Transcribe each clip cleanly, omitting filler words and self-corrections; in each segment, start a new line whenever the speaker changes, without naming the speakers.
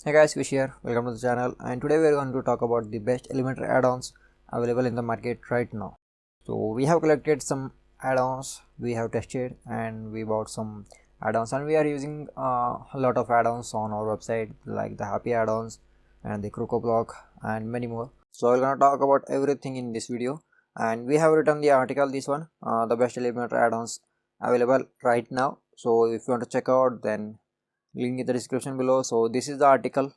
Hey guys, Vish here. Welcome to the channel. And today we are going to talk about the best Elementor add-ons available in the market right now. So we have collected some add-ons, we have tested, and we bought some add-ons, and we are using a lot of add-ons on our website, like the Happy add-ons and the CrocoBlock and many more. So we're gonna talk about everything in this video, and we have written the article. This one, the best Elementor add-ons available right now. So if you want to check out, then link in the description below. So this is the article.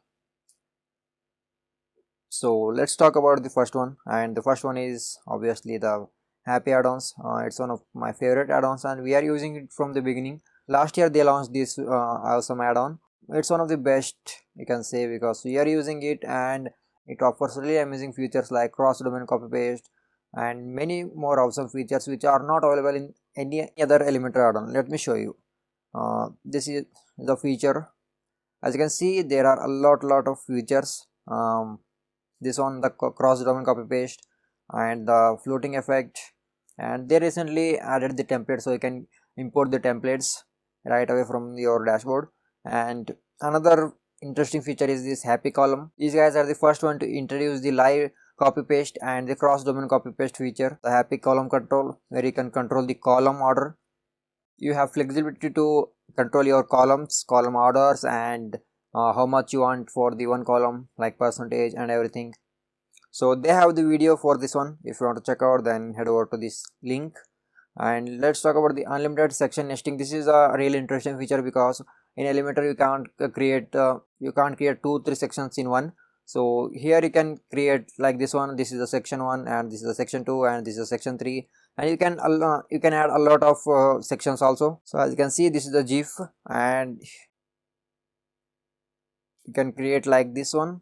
So let's talk about the first one, and the first one is obviously the Happy add-ons. It's one of my favorite add-ons, and we are using it from the beginning. Last year they launched this awesome add-on. It's one of the best, you can say, because we are using it and it offers really amazing features like cross domain copy paste and many more awesome features which are not available in any other Elementor add-on. Let me show you. This is the feature. As you can see, there are a lot of features. This one, the cross domain copy paste and the floating effect, and they recently added the template, so you can import the templates right away from your dashboard. And another interesting feature is this Happy column. These guys are the first one to introduce the live copy paste and the cross domain copy paste feature. The Happy column control, where you can control the column order. You have flexibility to control your column orders, and how much you want for the one column, like percentage and everything. So they have the video for this one. If you want to check out, then head over to this link. And let's talk about the unlimited section nesting. This is a really interesting feature because in Elementor you can't create 2-3 sections in one. So here you can create like this one. This is the section 1, and this is the section 2, and this is the section 3, and you can add a lot of sections also. So as you can see, this is the GIF, and you can create like this one,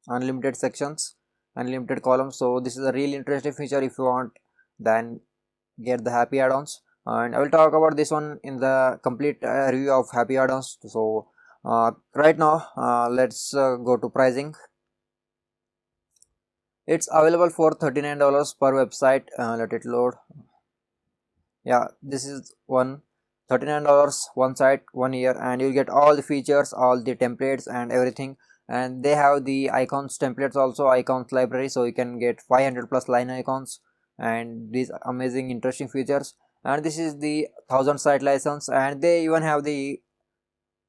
unlimited sections, unlimited columns. So this is a really interesting feature. If you want, then get the Happy add-ons, and I will talk about this one in the complete review of Happy add-ons. So right now let's go to pricing. It's available for $39 per website. Let it load. Yeah, this is one $39 one site 1 year, and you'll get all the features, all the templates and everything. And they have the icons templates also, icons library, so you can get 500 plus line icons and these amazing interesting features. And this is the 1000 site license, and they even have the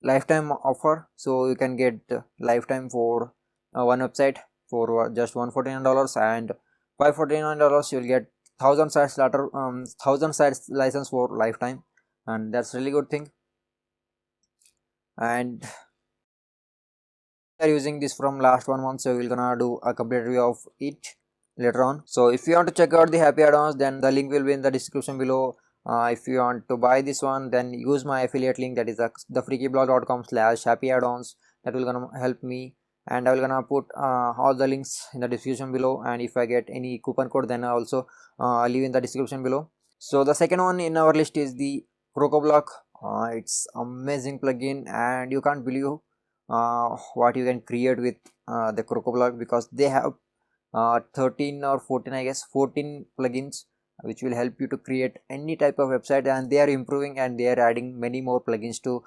lifetime offer, so you can get lifetime for one website for just $149, and $549 you'll get 1000 sites later, 1000 sites license for lifetime, and that's really good thing. And we are using this from last 1 month, so we're gonna do a complete review of it later on. So if you want to check out the Happy add-ons, then the link will be in the description below. If you want to buy this one, then use my affiliate link, that is the freakyblog.com/happy add-ons. That will gonna help me, and I will gonna put all the links in the description below, and if I get any coupon code, then I also leave in the description below. So the second one in our list is the CrocoBlock. It's amazing plugin, and you can't believe what you can create with the CrocoBlock, because they have 13 or 14, I guess 14 plugins which will help you to create any type of website, and they are improving and they are adding many more plugins to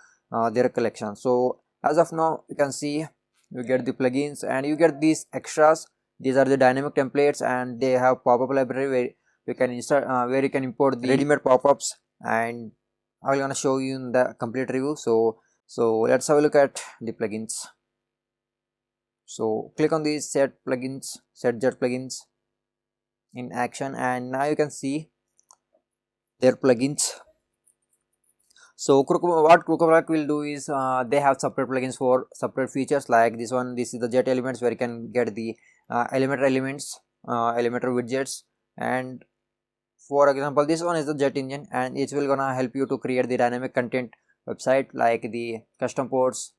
their collection. So as of now, you can see you get the plugins and you get these extras. These are the dynamic templates, and they have pop-up library where you can insert where you can import the ready-made pop-ups, and I will gonna show you in the complete review. So let's have a look at the plugins. So click on these set jet plugins in action, and now you can see their plugins. So what CrocoBlock will do is they have separate plugins for separate features, like this one. This is the jet elements, where you can get the Elementor elements, Elementor widgets, and for example this one is the jet engine, and it will gonna help you to create the dynamic content website, like the custom posts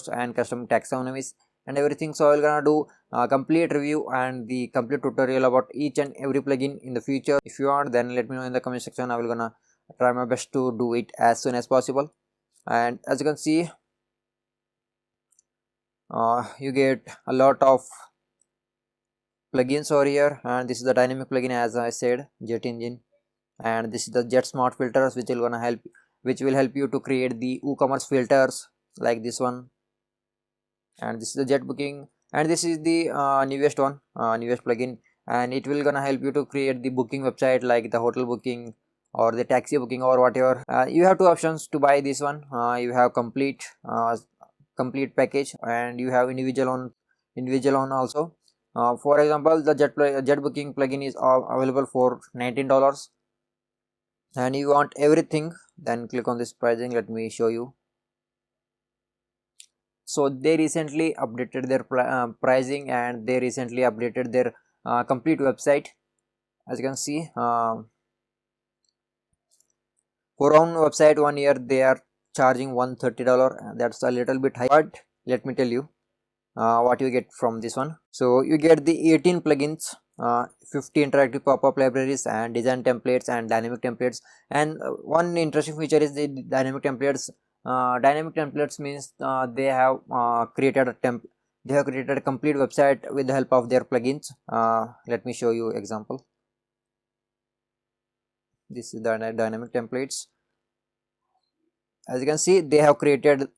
and custom taxonomies and everything. So I'm gonna do a complete review and the complete tutorial about each and every plugin in the future. If you want, then let me know in the comment section. I will gonna try my best to do it as soon as possible. And as you can see, you get a lot of plugins over here, and this is the dynamic plugin, as I said, jet engine, and this is the jet smart filters, which will help you to create the WooCommerce filters like this one. and this is the jet booking, and this is the newest one, newest plugin, and it will gonna help you to create the booking website like the hotel booking or the taxi booking or whatever. You have two options to buy this one. You have complete package, and you have individual one also. For example, the jet booking plugin is available for $19, and you want everything, then click on this pricing. Let me show you. So they recently updated their pricing, and they recently updated their complete website. As you can see, for own website 1 year they are charging $130. That's a little bit high, but let me tell you what you get from this one. So you get the 18 plugins, 50 interactive pop-up libraries, and design templates and dynamic templates. And one interesting feature is the dynamic templates. Dynamic templates means they have created a complete website with the help of their plugins. Let me show you example. This is the dynamic templates. As you can see, they have created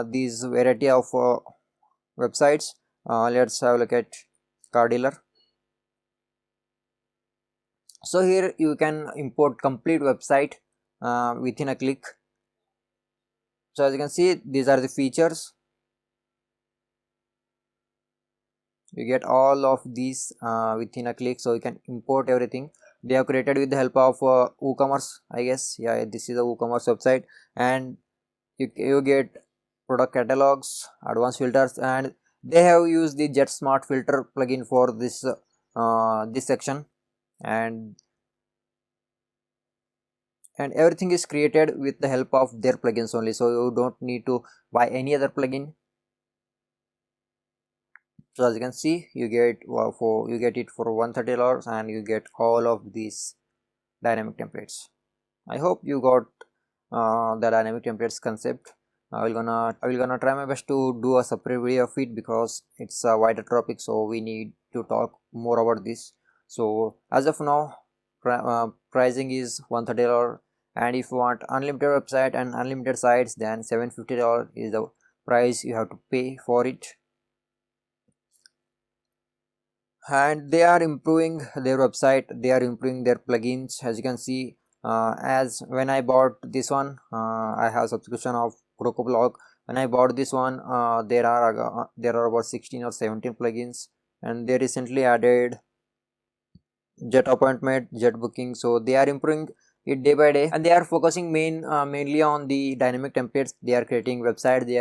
these variety of websites. Let's have a look at car dealer. So here you can import complete website within a click. So as you can see, these are the features. You get all of these within a click, so you can import everything. They have created with the help of WooCommerce, I guess. Yeah, this is a WooCommerce website, and you get product catalogs, advanced filters, and they have used the Jet Smart Filter plugin for this this section, and everything is created with the help of their plugins only. So you don't need to buy any other plugin. So as you can see, you get it for $130, and you get all of these dynamic templates. I hope you got the dynamic templates concept. I will gonna try my best to do a separate video of it because it's a wider topic, so we need to talk more about this. So as of now, pricing is $130, and if you want unlimited website and unlimited sites, then $750 is the price you have to pay for it. And they are improving their website, they are improving their plugins. As you can see, as when I bought this one, I have subscription of CrocoBlog. When I bought this one, there are about 16 or 17 plugins, and they recently added jet appointment, jet booking. So they are improving it day by day, and they are focusing mainly on the dynamic templates. They are creating website, they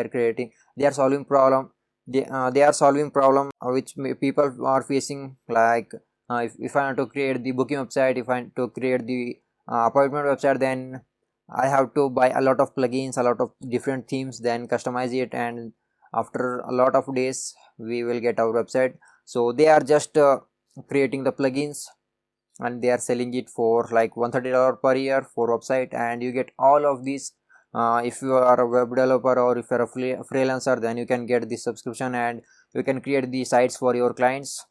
are solving problem. They are solving problem which people are facing, like if I want to create the booking website, if I want to create the appointment website, then I have to buy a lot of plugins, a lot of different themes, then customize it, and after a lot of days we will get our website. So they are just creating the plugins, and they are selling it for like $130 per year for website, and you get all of these. If you are a web developer or if you are a freelancer, then you can get this subscription and you can create the sites for your clients.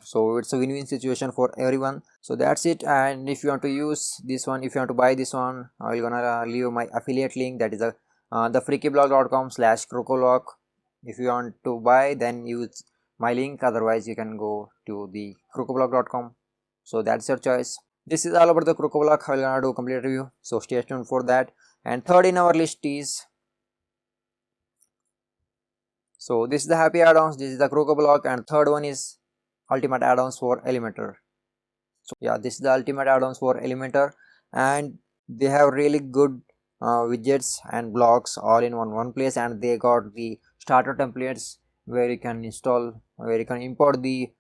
So it's a win-win situation for everyone. So that's it. And if you want to use this one, if you want to buy this one, I'm gonna leave my affiliate link, that is the freakyblog.com/crocolog. If you want to buy, then use my link, otherwise you can go to the crocoblog.com. So that's your choice. This is all about the CrocoBlog. I'm gonna do a complete review, so stay tuned for that. And third in our list is, so this is the happy add-ons, this is the CrocoBlog, and third one is ultimate add-ons for Elementor. So yeah, this is the ultimate add-ons for Elementor, and they have really good widgets and blocks all in one place, and they got the starter templates where you can import the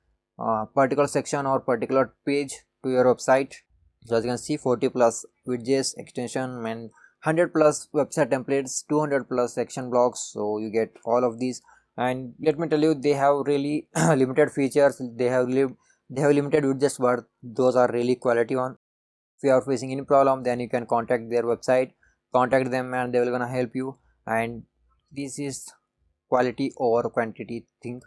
particular section or particular page to your website. So as you can see, 40 plus widgets, extension, and 100 plus website templates, 200 plus section blocks. So you get all of these, and let me tell you, they have really limited features. They have limited widgets, but those are really quality one. If you are facing any problem, then you can contact their website, contact them, and they will gonna help you. And this is quality over quantity thing.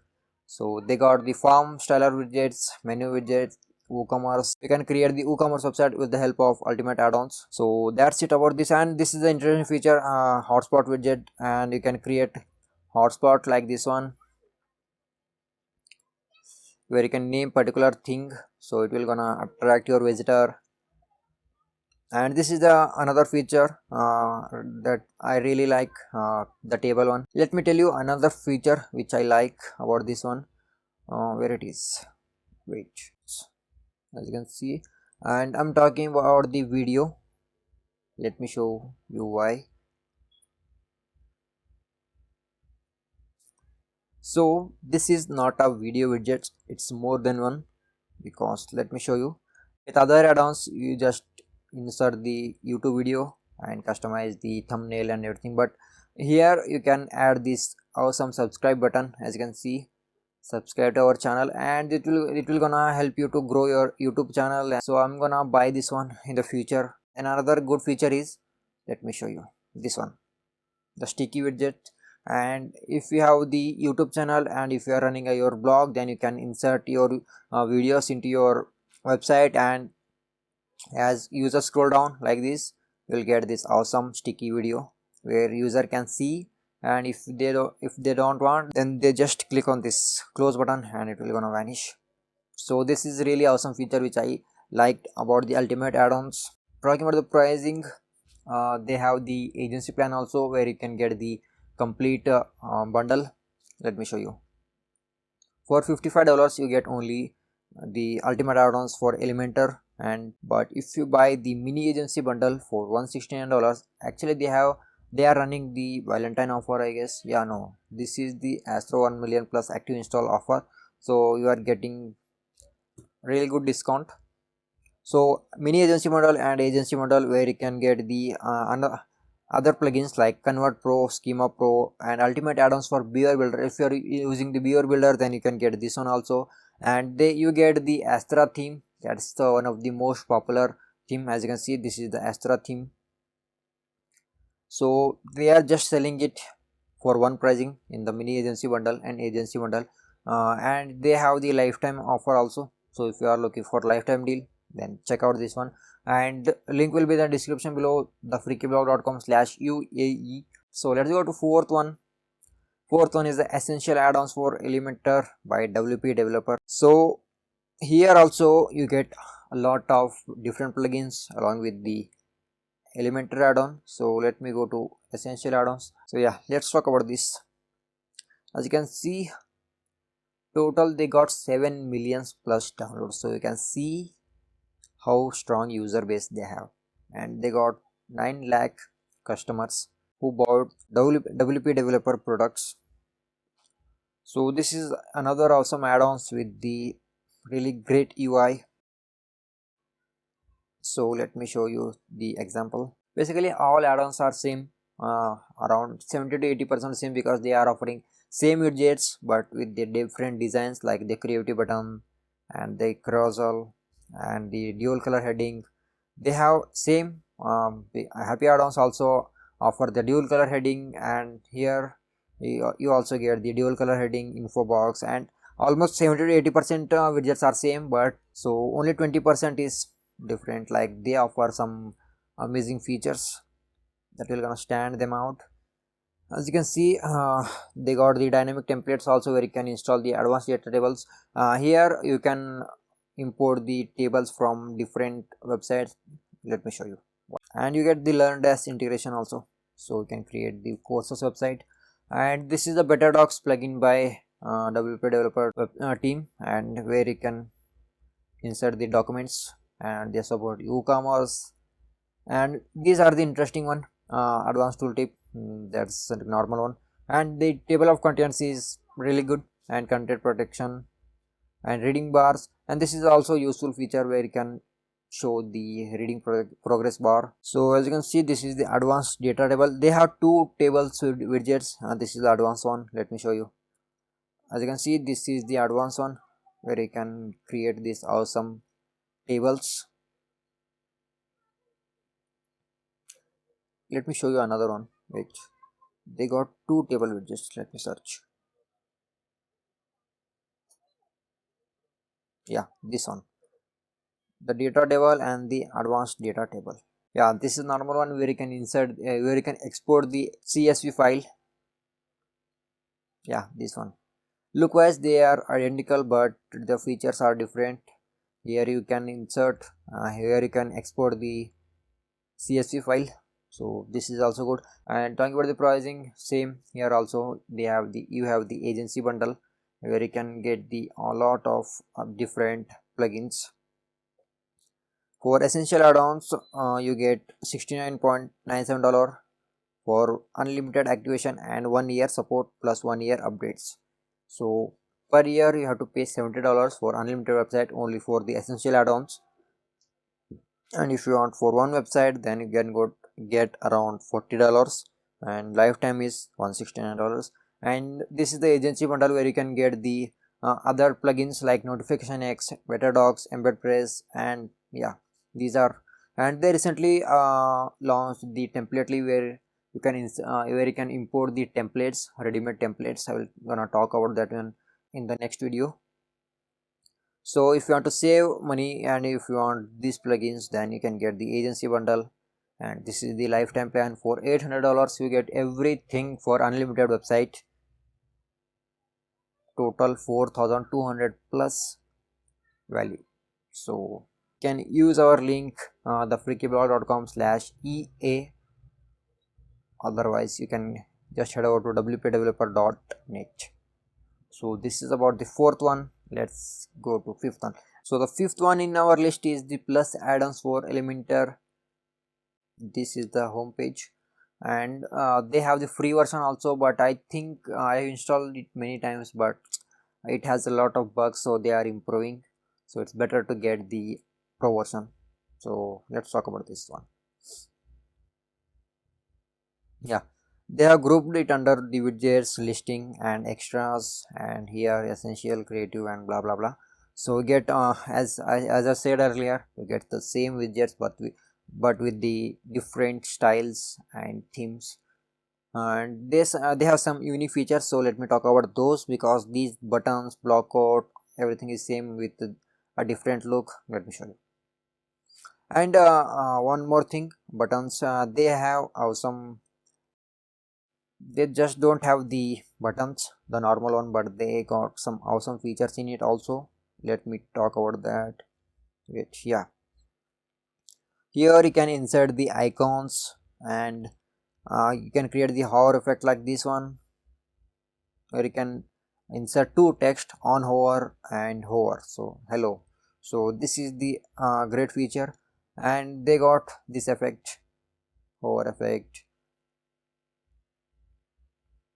So they got the form styler widgets, menu widgets, WooCommerce. You can create the WooCommerce website with the help of ultimate add-ons. So that's it about this, and this is the interesting feature, hotspot widget, and you can create hotspot like this one, where you can name particular thing, so it will gonna attract your visitor. And this is the another feature that I really like, the table one. Let me tell you another feature which I like about this one. Where it is, wait, as you can see, and I'm talking about the video. Let me show you why. So this is not a video widget, it's more than one, because let me show you. With other add-ons you just insert the YouTube video and customize the thumbnail and everything, but here you can add this awesome subscribe button. As you can see, subscribe to our channel, and it will gonna help you to grow your YouTube channel. So I'm gonna buy this one in the future. And another good feature is, let me show you this one, the sticky widget. And if you have the YouTube channel and if you are running your blog, then you can insert your videos into your website, and as user scroll down like this, you will get this awesome sticky video where user can see, and if they don't want, then they just click on this close button and it will gonna vanish. So this is really awesome feature which I liked about the ultimate add-ons. Talking about the pricing, they have the agency plan also, where you can get the complete bundle. Let me show you. For $55 you get only the ultimate add-ons for Elementor, and but if you buy the mini agency bundle for $169, actually they are running the Valentine offer, I guess. Yeah, no, this is the Astro 1 million plus active install offer, so you are getting really good discount. So mini agency model and agency model, where you can get the other plugins like Convert Pro, Schema Pro, and ultimate add-ons for Beaver Builder. If you are using the Beaver Builder, then you can get this one also. And you get the Astra theme. That's the one of the most popular theme. As you can see, this is the Astra theme. So they are just selling it for one pricing in the mini agency bundle and agency bundle, and they have the lifetime offer also. So if you are looking for lifetime deal, then check out this one, and link will be in the description below, thefreakyblog.com/UAE. So let's go to fourth one. Fourth one is the essential add-ons for Elementor by WP Developer. So here also you get a lot of different plugins along with the Elementor add-on. So let me go to essential add-ons. So yeah, let's talk about this. As you can see, total they got 7 millions plus downloads. So you can see how strong user base they have, and they got 9 lakh customers who bought WP Developer products. So this is another awesome add-ons with the really great UI. So let me show you the example. Basically all add-ons are same, around 70 to 80% same, because they are offering same widgets but with the different designs, like the creativity button and the carousel and the dual color heading. They have same. The happy add-ons also offer the dual color heading, and here you also get the dual color heading info box, and almost 70 to 80% widgets are same, but so only 20% is different. Like they offer some amazing features that will gonna stand them out. As you can see, they got the dynamic templates also, where you can install the advanced data tables. Here you can import the tables from different websites. Let me show you. And you get the LearnDash integration also, so you can create the courses website. And this is the Better Docs plugin by WP Developer team, and where you can insert the documents, and they support WooCommerce. And these are the interesting one. Advanced tooltip, that's a normal one, and the table of contents is really good, and content protection and reading bars. And this is also useful feature where you can show the reading progress bar. So as you can see, this is the advanced data table. They have two tables with widgets, this is the advanced one. Let me show you. As you can see, this is the advanced one, where you can create these awesome tables. Let me show you another one, which they got two table widgets. Let me search. Yeah, this one, the data table and the advanced data table. Yeah, this is normal one, where you can insert where you can export the CSV file. Yeah, this one. Look wise they are identical, but the features are different. Here you can insert, here you can export the CSV file, so this is also good. And talking about the pricing, same here also. They have the, you have the agency bundle where you can get the a lot of different plugins. For essential add-ons, you get $69.97 for unlimited activation and 1 year support plus 1 year updates. So per year you have to pay $70 for unlimited website only for the essential add-ons, and if you want for one website then you can go get around $40, and lifetime is $169. And this is the agency bundle where you can get the other plugins like Notification X, Docs, EmbedPress, and yeah, these are. And they recently launched the Templetely where you can where you can import the templates, ready-made templates. I will gonna talk about that one in the next video. So if you want to save money and if you want these plugins, then you can get the agency bundle, and this is the lifetime plan. For $800 you get everything for unlimited website, total 4200 plus value. So can use our link thefreakyblog.com/EA, otherwise you can just head over to wpdeveloper.net. So this is about the fourth one. Let's go to fifth one. So the fifth one in our list is the plus add-ons for Elementor. This is the home page, and they have the free version also, but I think I installed it many times, but it has a lot of bugs, so they are improving, so it's better to get the pro version. So let's talk about this one. Yeah, they have grouped it under the widgets, listing and extras, and here essential, creative, and blah blah blah. So we get as I said earlier, we get the same widgets but with the different styles and themes. And this they have some unique features, so let me talk about those, because these buttons, block out, everything is same with a different look. Let me show you. And one more thing, buttons, they have some, they just don't have the buttons, the normal one, but they got some awesome features in it also. Let me talk about that. Wait, yeah, here you can insert the icons, and you can create the hover effect like this one, where you can insert two text on hover and hover, so hello. So this is the great feature, and they got this effect, hover effect.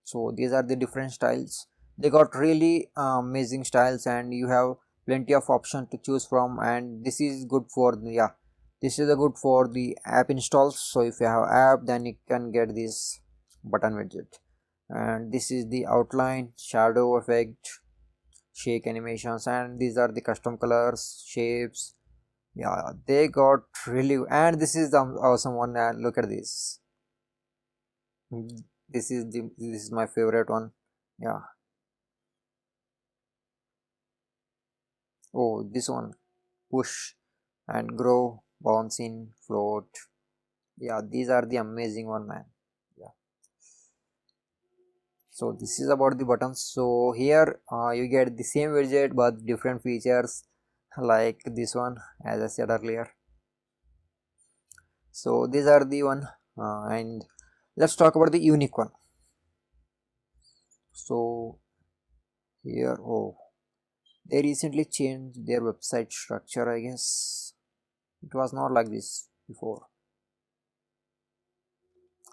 So these are the different styles. They got really amazing styles, and you have plenty of options to choose from, and this is good for the, yeah, this is a good for the app installs. So if you have app, then you can get this button widget. And this is the outline, shadow effect, shake animations, and these are the custom colors, shapes. Yeah, they got really, and this is the awesome one. And look at this, this is my favorite one. Yeah, oh, this one, push and grow, bounce in, float. Yeah, these are the amazing one, man. Yeah, so this is about the buttons. So here you get the same widget but different features, like this one, as I said earlier. So these are the one, and let's talk about the unique one. So here, oh, they recently changed their website structure, I guess. It was not like this before.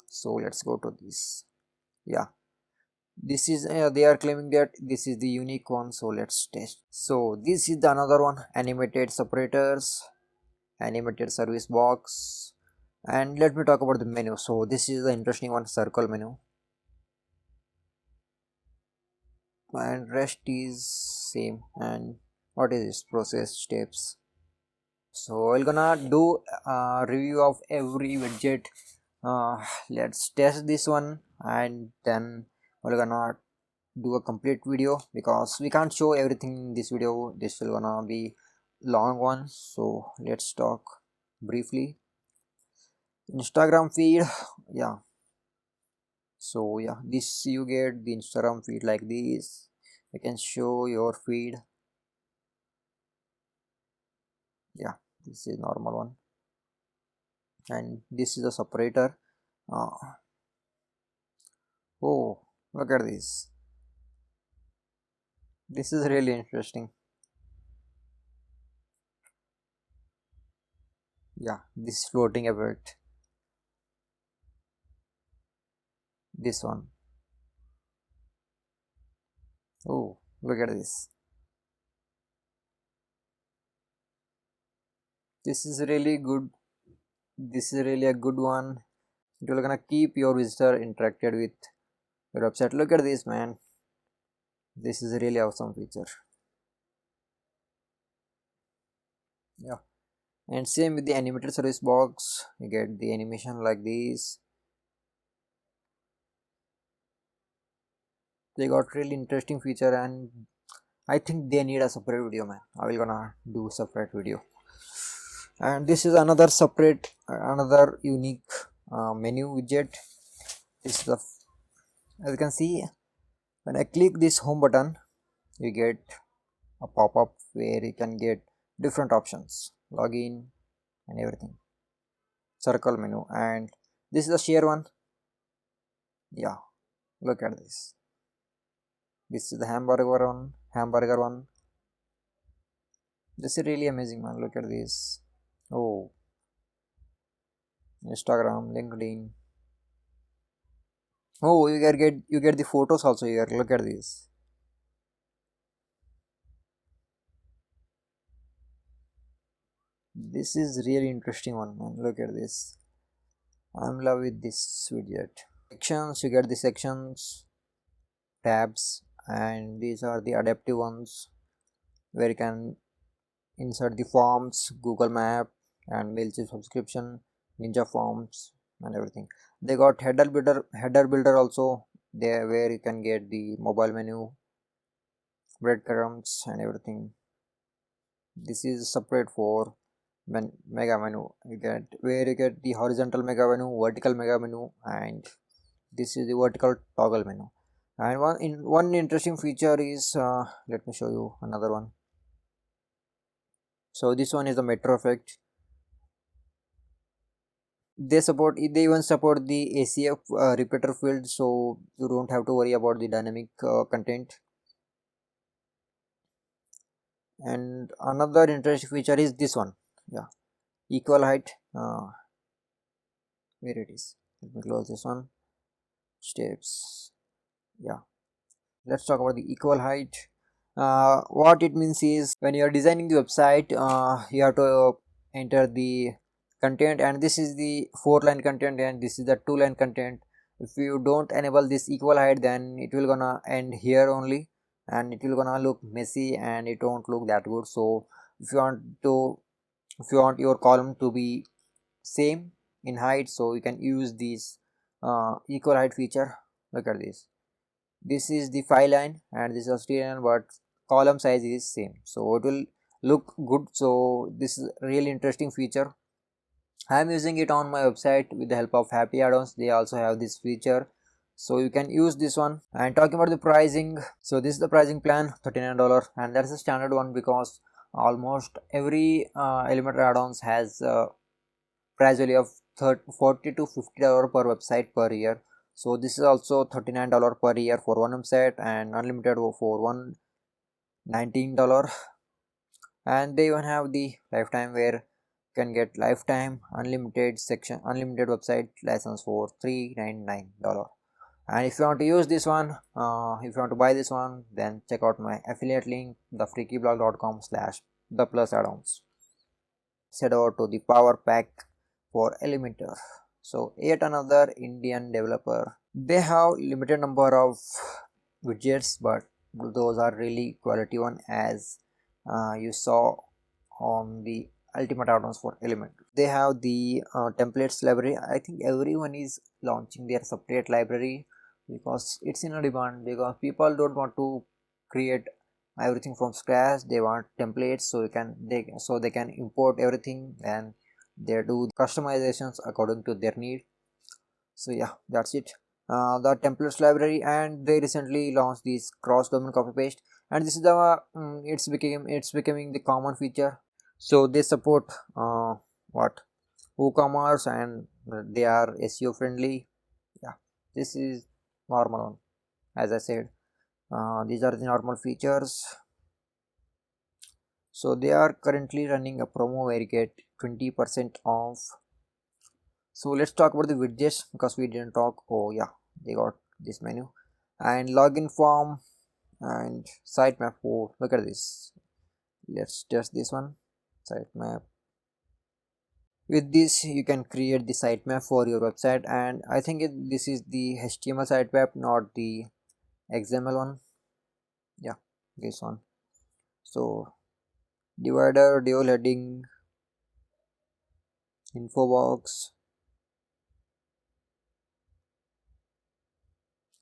So let's go to this. Yeah, this is they are claiming that this is the unique one, so let's test. So this is the another one, animated separators, animated service box. And let me talk about the menu. So this is the interesting one, circle menu, and rest is same. And what is this, process steps. So we're gonna do a review of every widget. Let's test this one, and then we're gonna do a complete video, because we can't show everything in this video, this will gonna be long one. So let's talk briefly. Instagram feed, yeah, So yeah, this you get the Instagram feed like this. You can show your feed. Yeah, this is normal one, and this is a separator. uh, oh, look at this is really interesting. Yeah, this floating effect, this one. Oh, look at this is really good. This is really a good one. You're gonna keep your visitor interacted with your website. Look at this, man. This is a really awesome feature. Yeah, and same with the animated service box. You get the animation like this. They got really interesting feature, and I think they need a separate video, man. I will gonna do separate video. And this is another separate, another unique menu widget. This is the, as you can see, when I click this home button, you get a pop-up where you can get different options, login and everything, circle menu, and this is the share one. Yeah, look at this is the hamburger one. This is really amazing, man. Look at this. Oh, Instagram, LinkedIn. Oh, you get the photos also here. Look at this. This is really interesting one, man. Look at this. I'm in love with this widget. Sections, you get the sections, tabs, and these are the adaptive ones where you can insert the forms, Google Map, and Mailchimp subscription, Ninja Forms, and everything. They got header builder also there where you can get the mobile menu, breadcrumbs, and everything. This is separate for mega menu. You get where you get the horizontal mega menu, vertical mega menu, and this is the vertical toggle menu. And one interesting feature is let me show you another one. So this one is the metro effect. They even support the ACF repeater field, so you don't have to worry about the dynamic content. And another interesting feature is this one. Yeah, equal height. Where it is, let me close this one. Steps. Yeah, let's talk about the equal height. What it means is when you are designing the website, you have to enter the content, and this is the 4-line content and this is the 2-line content. If you don't enable this equal height, then it will gonna end here only, and it will gonna look messy and it won't look that good. So if you want to, if you want your column to be same in height, so you can use this equal height feature. Look at this is the 5-line and this is 3-line, but column size is same, so it will look good. So this is really interesting feature. I am using it on my website with the help of Happy Add-ons. They also have this feature, so you can use this one. And talking about the pricing, so this is the pricing plan, $39, and that's the standard one because almost every Elementor add-ons has price value of $40 to $50 per website per year. So this is also $39 per year for one website and unlimited for $119. And they even have the lifetime where you can get lifetime unlimited website license for $399. And if you want to use this one, if you want to buy this one, then check out my affiliate link, thefreakyblog.com/the plus add-ons. Head over to the power pack for Elementor. So yet another Indian developer. They have limited number of widgets, but those are really quality one, as you saw on the ultimate add-ons for Elementor. They have the templates library. I think everyone is launching their separate library because it's in a demand, because people don't want to create everything from scratch. They want templates, so they can import everything and they do customizations according to their need. So yeah, that's it. the templates library, and they recently launched this cross domain copy paste, and this is the it's becoming the common feature. So they support what WooCommerce, and they are SEO friendly. Yeah, this is normal one. As I said, these are the normal features. So they are currently running a promo where you get 20% off. So let's talk about the widgets because we didn't talk. Oh yeah, they got this menu and login form and sitemap. Oh, look at this. Let's test this one. Sitemap. With this you can create the sitemap for your website, and I think this is the HTML sitemap, not the XML one. Yeah, this one. So divider, dual heading, info box,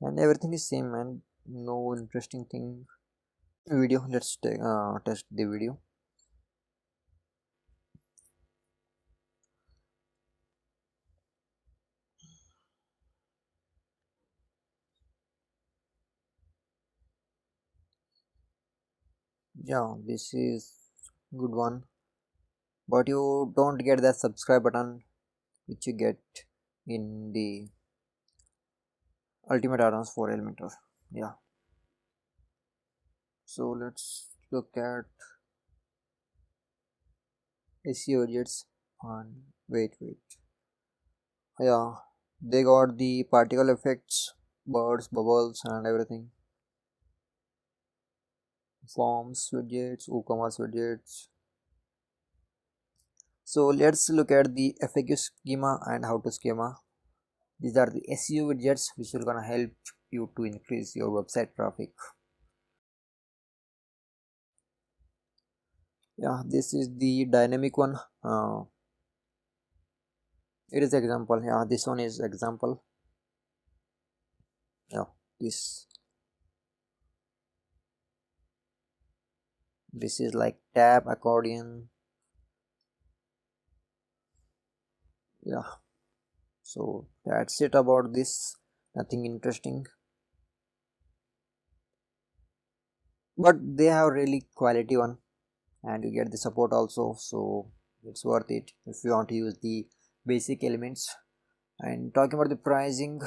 and everything is same, and no interesting thing. Video. Let's test the video. Yeah, this is good one, but you don't get that subscribe button which you get in the ultimate add-ons for Elementor. Yeah, so let's look at SEO widgets. And wait, yeah, they got the particle effects, birds, bubbles, and everything. Forms widgets, WooCommerce widgets. So let's look at the FAQ schema and how to schema. These are the SEO widgets which will gonna help you to increase your website traffic. Yeah, this is the dynamic one. It is example. Yeah, this one is example. Yeah, this is like tab accordion. Yeah, so that's it about this. Nothing interesting, but they have really quality one, and you get the support also, so it's worth it if you want to use the basic elements. And talking about the pricing,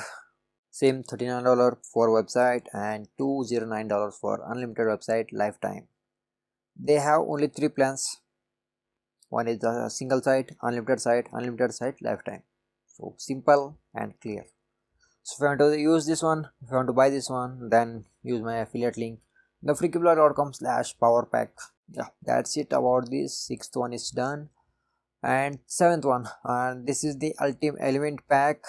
same $39 for website and $209 for unlimited website lifetime. They have only three plans. One is the single site, unlimited site, lifetime. So simple and clear. So if you want to use this one, if you want to buy this one, then use my affiliate link, thefreekepler.com/powerpack. Yeah, that's it about this. Sixth one is done, and seventh one, and this is the ultimate element pack.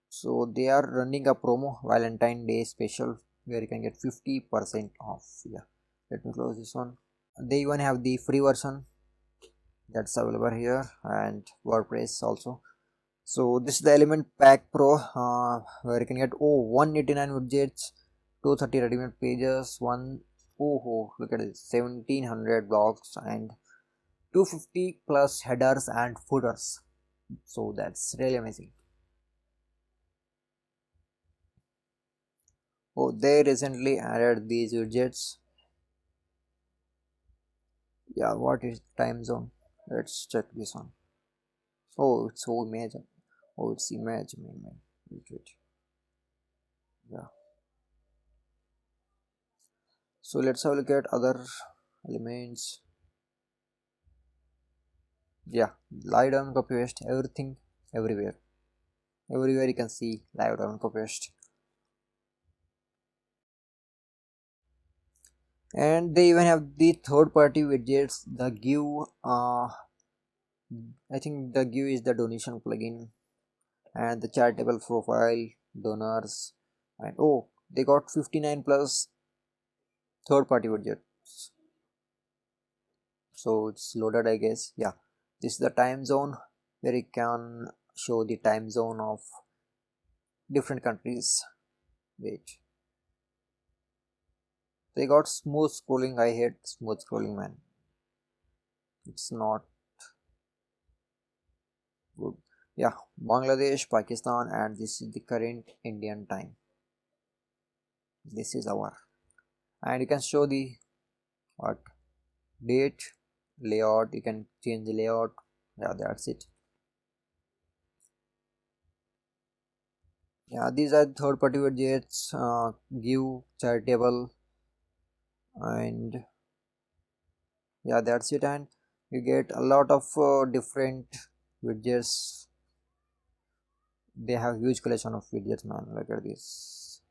So they are running a promo, Valentine Day special, where you can get 50% off. Yeah, let me close this one. They even have the free version that's available here, and WordPress also. So this is the Element Pack Pro, where you can get 189 widgets, 230 ready-made pages, look at this, 1700 blogs, and 250 plus headers and footers. So that's really amazing. Oh, they recently added these widgets. Yeah, what is time zone? Let's check this one. Oh, it's image. Oh, it's image. Wait. Yeah. So let's have a look at other elements. Yeah, live down copy paste, everything, everywhere you can see live down copy paste. And they even have the third party widgets. The give, I think the give is the donation plugin, and the charitable profile, donors, and oh, they got 59 plus third party widgets. So it's loaded, I guess. Yeah, this is the time zone where you can show the time zone of different countries. Wait, they got smooth scrolling. I hate smooth scrolling, man. It's not good. Yeah, Bangladesh, Pakistan, and this is the current Indian time. This is our, and you can show the what date, layout. You can change the layout. Yeah, that's it. Yeah, these are third party widgets, give, charitable, and yeah, that's it. And you get a lot of different widgets. They have huge collection of widgets, man. Look at this.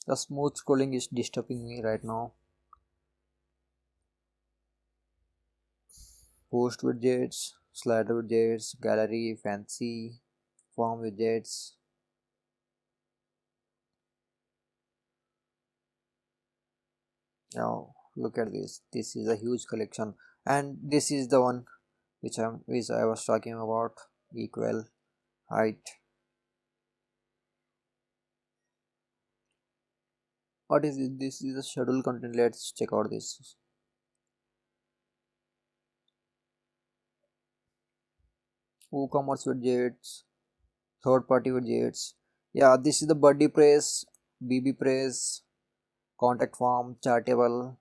The smooth scrolling is disturbing me right now. Post widgets, slider widgets, gallery, fancy, form widgets. Now look at this. This is a huge collection, and this is the one which I was talking about. Equal height. What is it? This is the schedule content. Let's check out this. WooCommerce widgets, third party widgets. Yeah, this is the Buddy Press, BB Press, contact form, Chartable,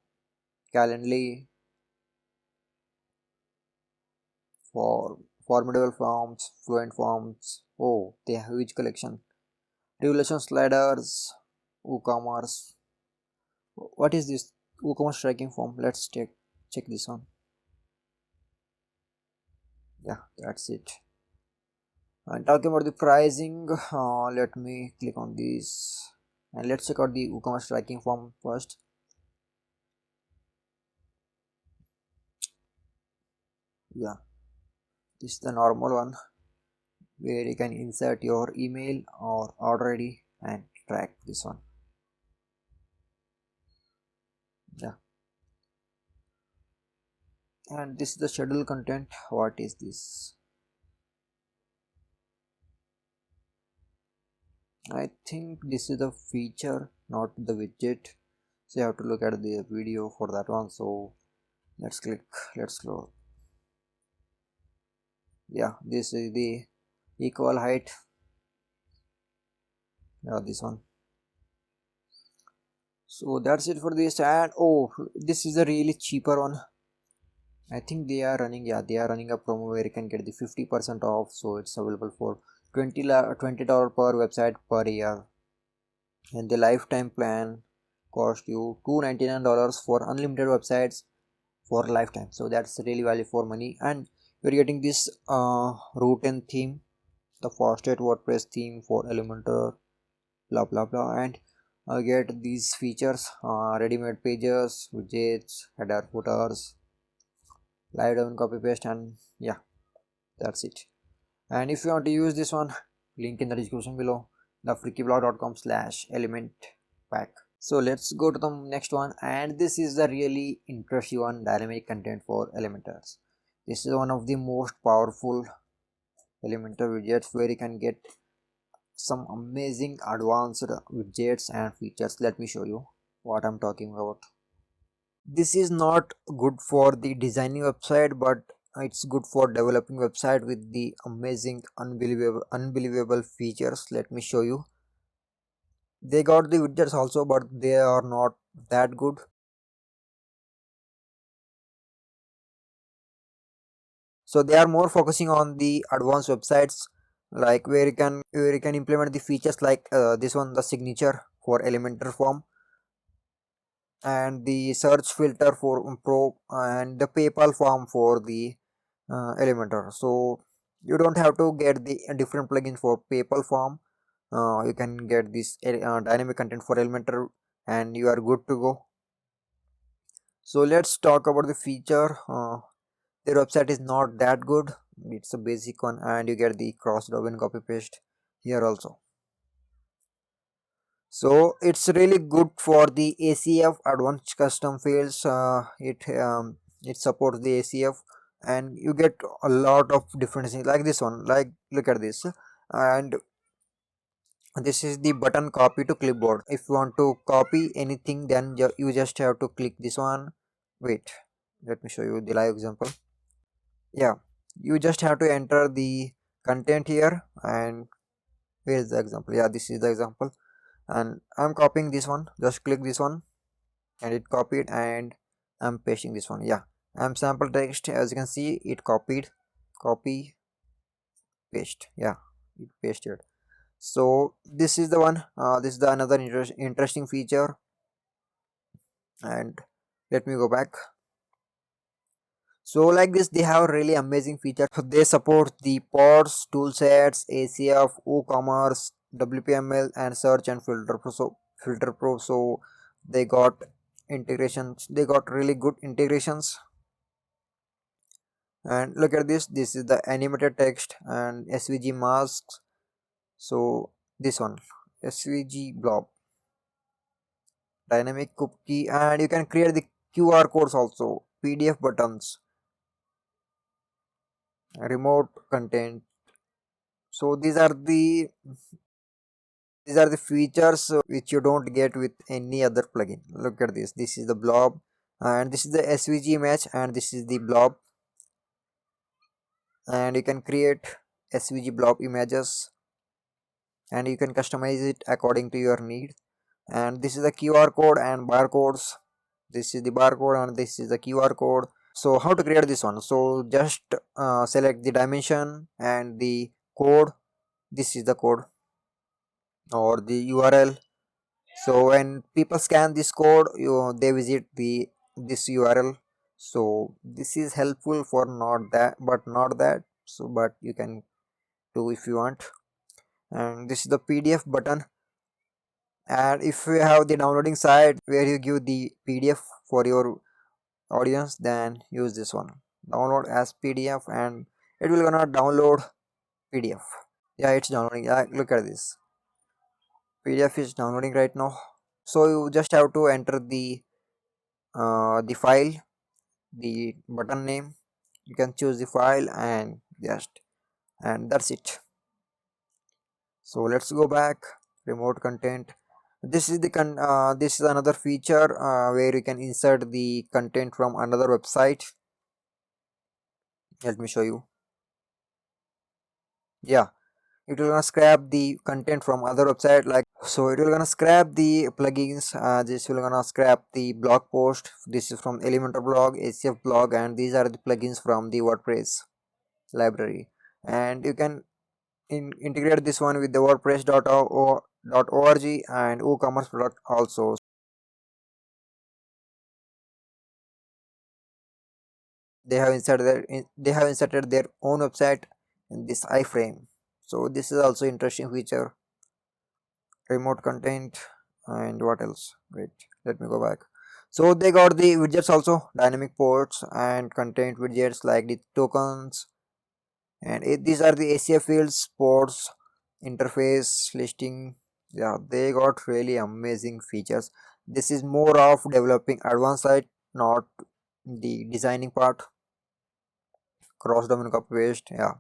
Calendly, for formidable forms, fluent forms. Oh, they have huge collection. Regulation sliders, WooCommerce. What is this? WooCommerce tracking form. Let's check this one. Yeah, that's it. And talking about the pricing, let me click on this and let's check out the WooCommerce tracking form first. Yeah, this is the normal one where you can insert your email or order ID and track this one. Yeah, and this is the schedule content. What is this? I think this is the feature, not the widget. So you have to look at the video for that one. So let's click, let's close. Yeah, this is the equal height. Yeah, this one. So that's it for this. And oh, this is a really cheaper one. I think they are running, yeah, they are running a promo where you can get the 50% off. So it's available for $20 per website per year, and the lifetime plan cost you $299 for unlimited websites for lifetime. So that's really value for money, and you're getting this root and theme, the fastest WordPress theme for Elementor, blah blah blah, and get these features, ready-made pages, widgets, header, footers, live domain copy paste, and yeah, that's it. And if you want to use this one, link in the description below, the freakyblog.com/element pack. So let's go to the next one, and this is the really interesting one, dynamic content for Elementors. This is one of the most powerful Elementor widgets where you can get some amazing advanced widgets and features. Let me show you what I'm talking about. This is not good for the designing website, but it's good for developing website with the amazing unbelievable features. Let me show you. They got the widgets also, but they are not that good. So they are more focusing on the advanced websites, like where you can implement the features like this one, the signature for Elementor form, and the search filter for pro, and the PayPal form for the Elementor. So you don't have to get the different plugins for PayPal form. You can get this dynamic content for Elementor, and you are good to go. So let's talk about the feature. Their website is not that good. It's a basic one, and you get the cross domain copy paste here also. So it's really good for the ACF, advanced custom fields. It supports the ACF, and you get a lot of different things like this one. Like look at this, and this is the button copy to clipboard. If you want to copy anything, then you just have to click this one. Wait, let me show you the live example. Yeah, You just have to enter the content here, and where is the example? Yeah, this is the example, and I'm copying this one. Just click this one and it copied, and I'm pasting this one. Yeah, I'm sample text, as you can see it copied, copy, paste. Yeah, it pasted. So this is the one, this is the another interesting feature. And let me go back. So like this, they have really amazing features. They support the pods, toolsets, ACF, WooCommerce, WPML, and search and filter pro. So they got integrations, they got really good integrations. And look at this, this is the animated text and SVG masks. So this one, SVG blob, dynamic cookie, and you can create the QR codes also, PDF buttons, remote content. So these are the features which you don't get with any other plugin. Look at this, this is the blob, and this is the SVG image, and this is the blob, and you can create SVG blob images, and you can customize it according to your need. And this is the QR code and barcodes. This is the barcode and this is the QR code. So how to create this one? So just select the dimension and the code. This is the code or the URL. So when people scan this code, they visit the this URL. So this is helpful for not that, but not that. So but you can do if you want. And this is the PDF button. And if you have the downloading site where you give the PDF for your audience, then use this one, download as PDF, and it will gonna download PDF. Yeah, it's downloading. Yeah, look at this, PDF is downloading right now. So you just have to enter the file, the button name, you can choose the file, and that's it. So let's go back, remote content. This is this is another feature where you can insert the content from another website. Let me show you. Yeah, it will gonna scrap the content from other website, like, so it will gonna scrap the plugins. This will gonna scrap the blog post. This is from Elementor blog, ACF blog, and these are the plugins from the WordPress library. And you can integrate this one with the WordPress.org and WooCommerce product also. They have inserted their own website in this iframe. So this is also interesting feature, remote content. And what else? Wait, let me go back. So they got the widgets also, dynamic ports and content widgets like the tokens, and these are the ACF fields, ports, interface, listing. Yeah, they got really amazing features. This is more of developing advanced site, not the designing part. Cross domain copy paste. Yeah,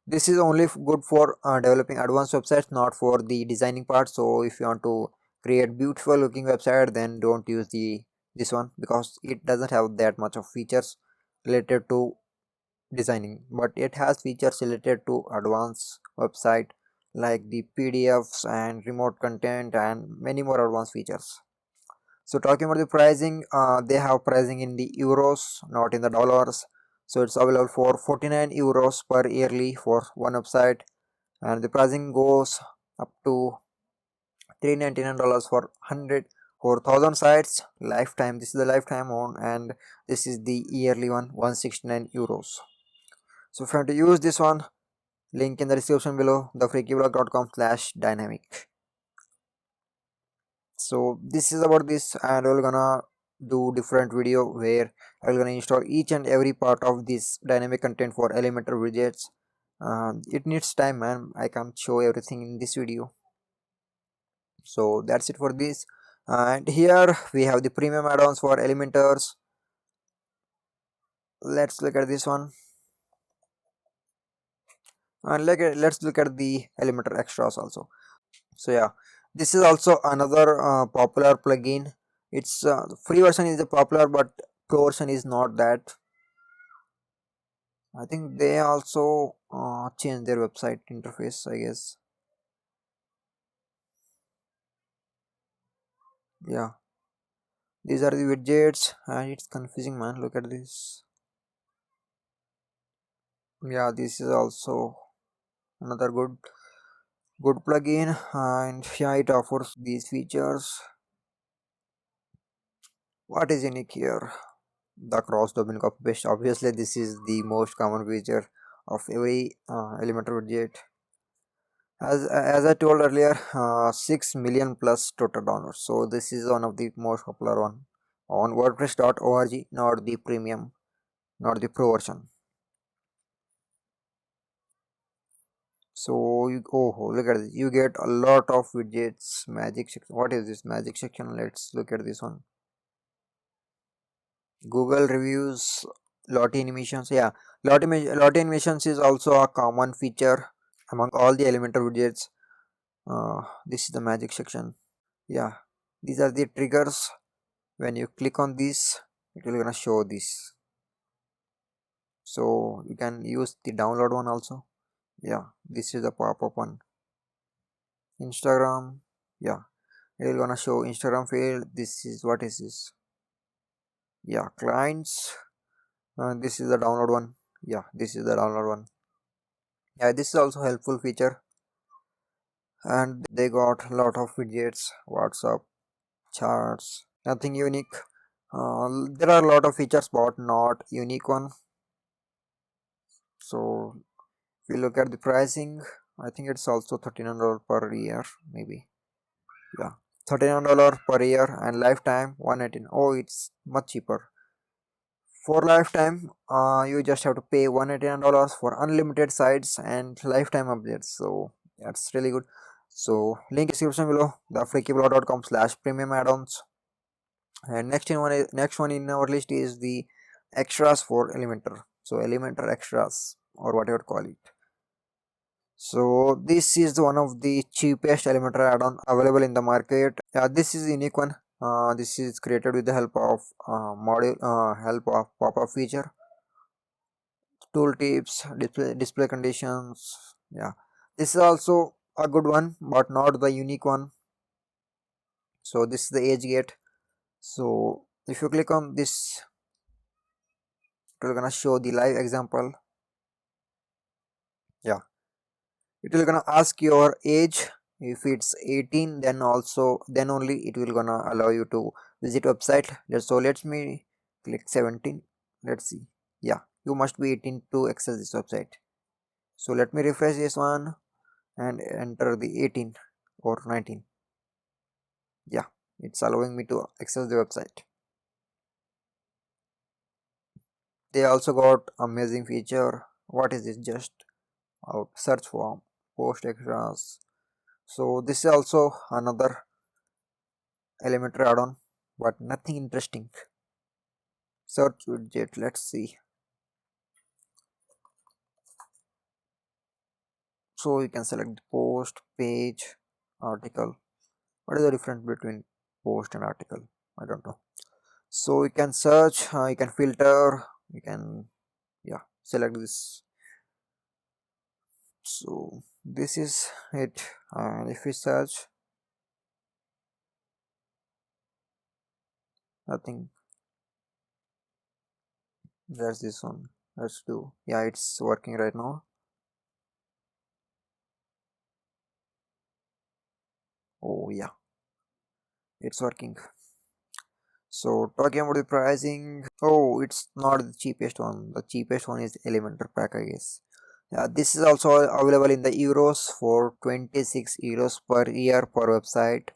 this is only good for developing advanced websites, not for the designing part. So if you want to create beautiful looking website, then don't use this one, because it doesn't have that much of features related to designing, but it has features related to advanced website like the PDFs and remote content and many more advanced features. So talking about the pricing, they have pricing in the euros, not in the dollars. So it's available for 49 euros per yearly for one website, and the pricing goes up to $399 for 100 for 1000 sites lifetime. This is the lifetime one, and this is the yearly one, 169 euros. So if you want to use this one, link in the description below, thefreakyblog.com/dynamic. So this is about this, and we're gonna do different video where I'm gonna install each and every part of this dynamic content for Elementor widgets. It needs time, man. I can't show everything in this video. So that's it for this. And here we have the premium add-ons for Elementors. Let's look at this one, and let's look at the Elementor extras also. So yeah, this is also another popular plugin. It's free version is the popular, but pro version is not that. I think they also changed their website interface, I guess. Yeah, these are the widgets and it's confusing, man. Look at this. Yeah, this is also another good plugin, and yeah, it offers these features. What is unique here? The cross domain copy paste. Obviously, this is the most common feature of every Elementor widget. As I told earlier, 6 million plus total downloads. So this is one of the most popular one on WordPress.org, not the premium, not the pro version. So you look at this. You get a lot of widgets. Magic section. What is this magic section? Let's look at this one. Google reviews, Lottie animations. Yeah, Lottie animations is also a common feature among all the Elementor widgets. This is the magic section. Yeah, these are the triggers. When you click on this, it will gonna show this. So you can use the download one also. Yeah, this is the pop-up one. Instagram. Yeah, it will gonna show Instagram field. This is what is this? Yeah, clients. This is the download one. Yeah, this is the download one. Yeah, this is also helpful feature, and they got a lot of widgets, WhatsApp, charts, nothing unique. There are a lot of features but not unique one. So if you look at the pricing, I think it's also $39 per year, maybe. Yeah, $39 per year, and lifetime 118. Oh, it's much cheaper. For lifetime, you just have to pay $189 for unlimited sites and lifetime updates. So that's really good. So link is description below. thefreakyblog.com/premium add-ons. And next one in our list is the extras for Elementor. So Elementor extras, or whatever call it. So this is one of the cheapest Elementor add-on available in the market. This is a unique one. This is created with the help of help of pop-up feature, tooltips, display conditions. Yeah, this is also a good one, but not the unique one. So this is the age gate. So if you click on this, it will gonna show the live example. Yeah, it will gonna ask your age. If it's 18, then only it will gonna allow you to visit website. So let me click 17. Let's see. Yeah, you must be 18 to access this website. So let me refresh this one and enter the 18 or 19. Yeah, it's allowing me to access the website. They also got amazing feature. What is this? Just out search form, post extras. So this is also another Elementor add-on, but nothing interesting. Search widget. Let's see. So you can select the post, page, article. What is the difference between post and article? I don't know. So you can search, you can filter, you can, yeah, select this. So this is it. And if we search, nothing. There's this one. Let's do. Yeah, it's working right now. Oh yeah, it's working. So talking about the pricing, oh, it's not the cheapest one. The cheapest one is Elementor pack, I guess. Yeah, this is also available in the euros for 26 euros per year per website,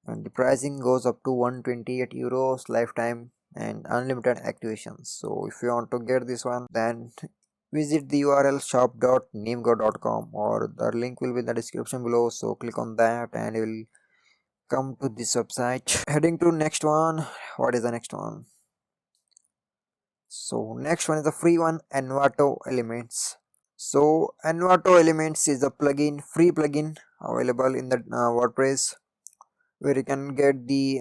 and the pricing goes up to 128 euros lifetime and unlimited activations. So if you want to get this one, then visit the URL shop.namego.com, or the link will be in the description below. So click on that and you will come to this website. Heading to next one. What is the next one? So next one is the free one, Envato Elements. So Envato Elements is a free plugin available in the WordPress, where you can get the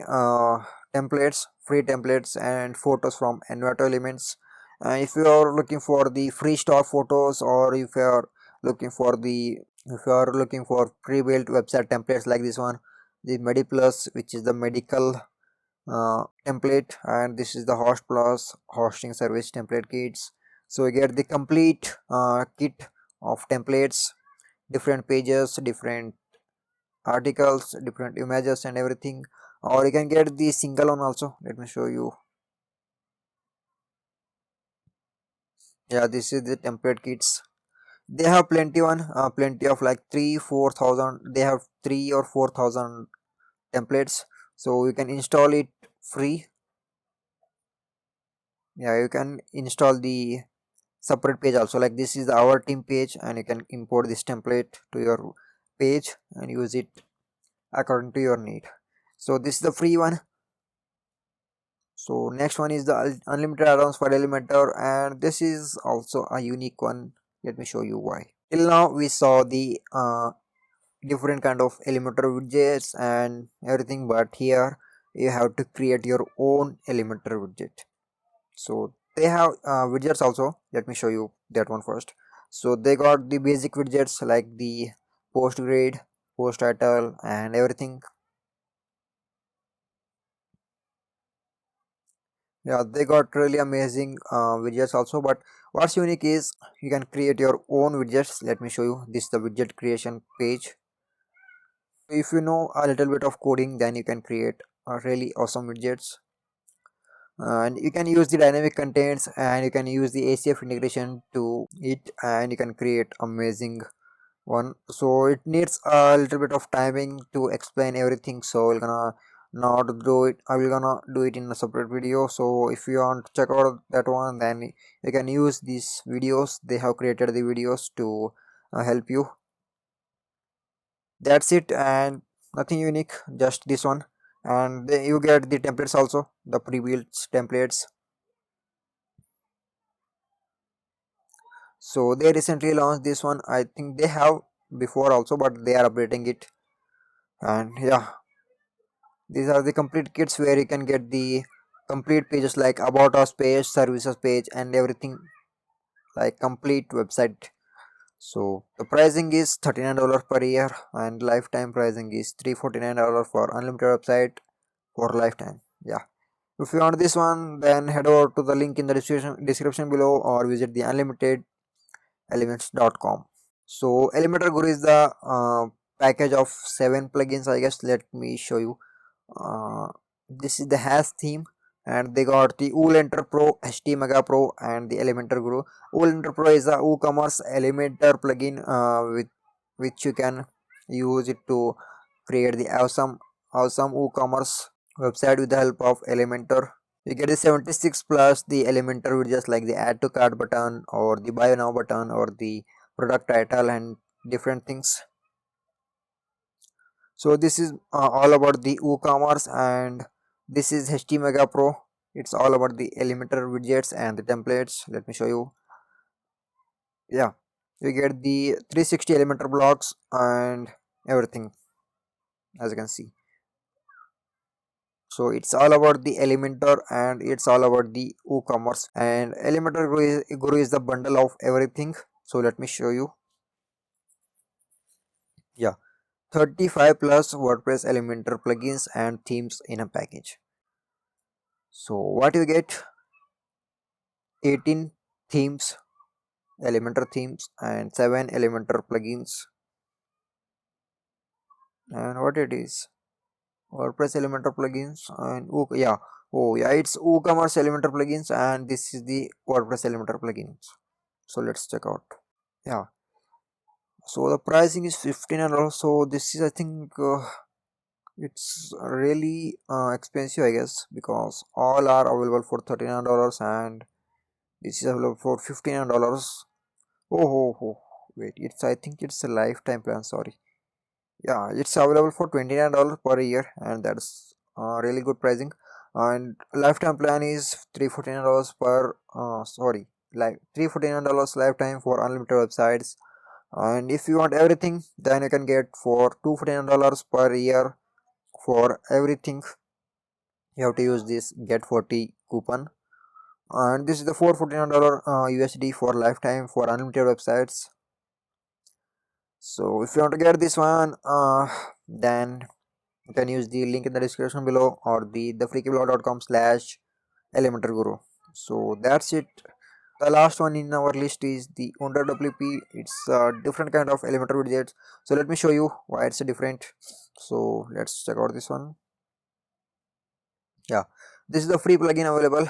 templates, free templates and photos from Envato Elements. If you are looking for the free stock photos, or if you are looking for the if you are looking for pre-built website templates like this one, the MediPlus, which is the medical template, and this is the Host Plus hosting service template kits. So you get the complete kit of templates, different pages, different articles, different images and everything. Or you can get the single one also. Let me show you. Yeah, this is the template kits. They have plenty of like 3 4 thousand. They have 3 or 4 thousand templates, so you can install it free. Yeah, you can install the separate page also, like this is our team page, and you can import this template to your page and use it according to your need. So this is the free one. So next one is the unlimited add-ons for Elementor, and this is also a unique one. Let me show you why. Till now we saw the different kind of Elementor widgets and everything, but here you have to create your own Elementor widget. So they have widgets also. Let me show you that one first. So they got the basic widgets like the post grid, post title and everything. Yeah, they got really amazing widgets also, but what's unique is you can create your own widgets. Let me show you. This is the widget creation page. If you know a little bit of coding, then you can create really awesome widgets. And you can use the dynamic contents, and you can use the ACF integration to it, and you can create amazing one. So it needs a little bit of timing to explain everything, so we're gonna not do it. I will gonna do it in a separate video. So if you want to check out that one, then you can use these videos. They have created the videos to help you. That's it, and nothing unique, just this one. And then you get the templates also, the pre-built templates. So they recently launched this one. I think they have before also, but they are updating it. And yeah, these are the complete kits where you can get the complete pages like about us page, services page and everything, like complete website. So the pricing is $39 per year, and lifetime pricing is $349 for unlimited website for lifetime. Yeah. If you want this one, then head over to the link in the description below, or visit the unlimitedelements.com. So Elementor Guru is the package of 7 plugins, I guess. Let me show you. This is the hash theme, and they got the Wool-Enter Pro, HT Mega Pro and the Elementor Guru. Wool-Enter Pro is a WooCommerce Elementor plugin with which you can use it to create the awesome WooCommerce website with the help of Elementor. You get the 76 plus the Elementor widgets like the add to cart button, or the buy now button, or the product title and different things. So this is all about the WooCommerce, and this is HT Mega Pro. It's all about the Elementor widgets and the templates. Let me show you. Yeah, you get the 360 Elementor blocks and everything, as you can see. So it's all about the Elementor, and it's all about the WooCommerce, and Elementor Guru is the bundle of everything. So let me show you. Yeah, 35 plus WordPress Elementor plugins and themes in a package. So what you get: 18 themes, Elementor themes, and 7 Elementor plugins. And what it is: WordPress Elementor plugins and yeah, oh yeah, it's WooCommerce Elementor plugins, and this is the WordPress Elementor plugins. So let's check out. Yeah, so the pricing is 15, and also this is, I think it's really expensive, I guess, because all are available for $39, and this is available for $59. Oh, wait, it's, I think it's a lifetime plan, sorry. Yeah, it's available for $29 per year, and that's really good pricing. And lifetime plan is $349 per sorry, like $349 lifetime for unlimited websites. And if you want everything, then you can get for $249 per year for everything. You have to use this get 40 coupon. and this is the $449 USD for lifetime for unlimited websites. So if you want to get this one, then you can use the link in the description below or the thefreakyblog.com/elementor guru. So that's it. The last one in our list is the Under WP. It's a different kind of Elementor widgets. So let me show you why it's different. So let's check out this one. Yeah, this is the free plugin available.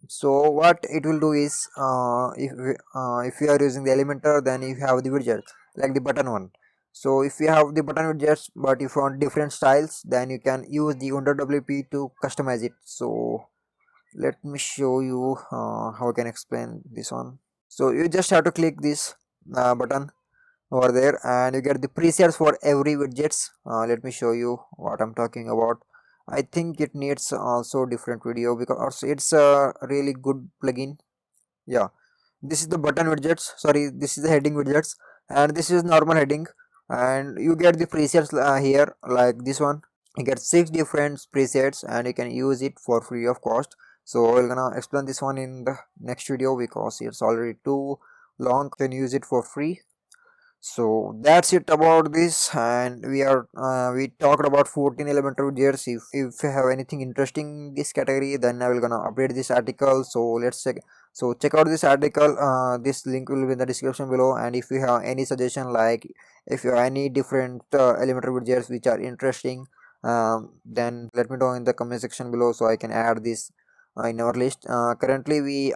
So what it will do is, if you are using the Elementor, then you have the widget like the button one. So if you have the button widgets, but if you want different styles, then you can use the Under WP to customize it. So let me show you how I can explain this one. So you just have to click this button over there and you get the presets for every widgets. Let me show you what I'm talking about. I think it needs also different video because it's a really good plugin. Yeah, this is the button widgets, sorry, this is the heading widgets, and this is normal heading, and you get the presets here like this one. You get 6 different presets and you can use it for free of cost. So we're gonna explain this one in the next video because it's already too long. You can use it for free. So that's it about this, and we talked about 14 elemental widgets. If you have anything interesting in this category, then I will gonna update this article. So let's check. So check out this article. This link will be in the description below, and if you have any suggestion, like if you have any different elemental widgets which are interesting, then let me know in the comment section below so I can add this in our list. Currently we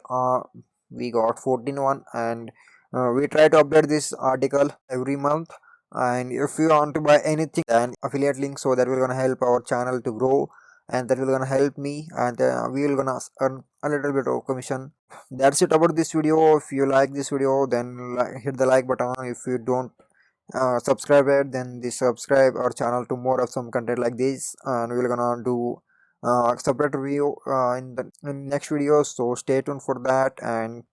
got 14 one, and we try to update this article every month. And if you want to buy anything, then affiliate link, so that will gonna help our channel to grow, and that will gonna help me, and we will gonna earn a little bit of commission. That's it about this video. If you like this video, then hit the like button. If you don't subscribe it, then subscribe our channel to more of some content like this, and we're gonna do separate review in next video. So stay tuned for that, and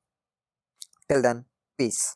till then, peace.